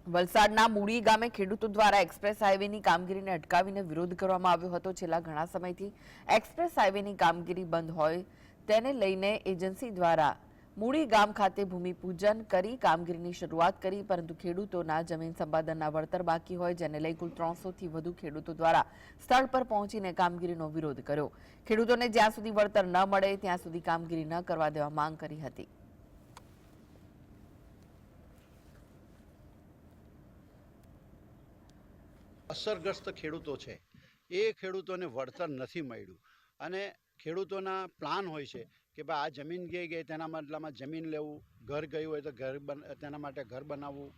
વલસાડના મૂળી ગામે ખેડૂતો દ્વારા એક્સપ્રેસ હાઈવેની કામગીરીને અટકાવીને વિરોધ કરવામાં આવ્યો હતો। છેલ્લા ઘણા સમયથી એક્સપ્રેસ હાઈવેની કામગીરી બંધ હોય તેને લઈને એજન્સી દ્વારા મૂળી ગામ ખાતે ભૂમિપૂજન કરી કામગીરીની શરૂઆત કરી, પરંતુ ખેડૂતોના જમીન સંપાદનના વળતર બાકી હોય જેને લઈ કુલ 300થી વધુ ખેડૂતો દ્વારા સ્થળ પર પહોંચીને કામગીરીનો વિરોધ કર્યો। ખેડૂતોને જ્યાં સુધી વળતર ન મળે ત્યાં સુધી કામગીરી ન કરવા દેવા માંગ કરી હતી। અસરગ્રસ્ત ખેડૂતો છે એ ખેડૂતોને વળતર નથી મળ્યું અને ખેડૂતોના પ્લાન હોય છે કે ભાઈ આ જમીન ગઈ તેના બદલામાં જમીન લેવું, ઘર ગયું હોય તો તેના માટે ઘર બનાવવું,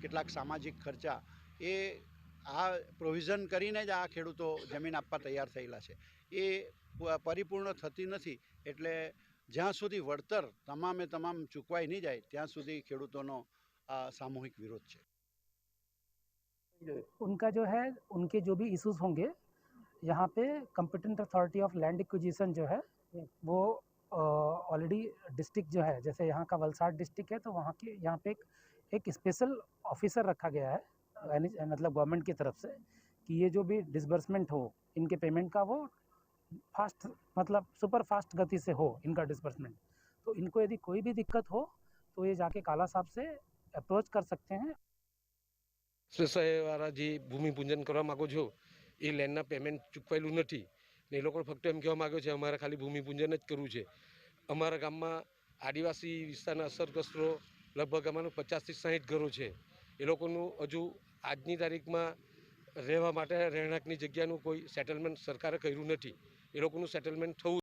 કેટલાક સામાજિક ખર્ચા એ આ પ્રોવિઝન કરીને જ આ ખેડૂતો જમીન આપવા તૈયાર થયેલા છે। એ પરિપૂર્ણ થતી નથી એટલે જ્યાં સુધી વળતર તમામે તમામ ચૂકવાઈ નહીં જાય ત્યાં સુધી ખેડૂતોનો આ સામૂહિક વિરોધ છે। उनका जो है उनके जो भी इश्यूज होंगे यहाँ पे competent authority of land acquisition जो है वो ऑलरेडी डिस्ट्रिक्ट जो है, जैसे यहाँ का वलसाड डिस्ट्रिक्ट है तो वहाँ के यहाँ पे एक स्पेशल ऑफिसर रखा गया है, मतलब गवर्नमेंट की तरफ से, कि ये जो भी डिसबर्समेंट हो इनके पेमेंट का वो फास्ट, मतलब सुपर फास्ट गति से हो इनका डिसबर्समेंट। तो इनको यदि कोई भी दिक्कत हो तो ये जाके काला साहब से अप्रोच कर सकते हैं। વાળા જે ભૂમિપૂજન કરવા માગો છો એ લેન્ડના પેમેન્ટ ચૂકવાયેલું નથી ને એ લોકો ફક્ત એમ કહેવા માગ્યો છે અમારે ખાલી ભૂમિપૂજન જ કરવું છે। અમારા ગામમાં આદિવાસી વિસ્તારના અસરગ્રસ્તો લગભગ અમારું 50થી 60 ઘરો છે। એ લોકોનું હજુ આજની તારીખમાં રહેવા માટે રહેણાંકની જગ્યાનું કોઈ સેટલમેન્ટ સરકારે કર્યું નથી। એ લોકોનું સેટલમેન્ટ થવું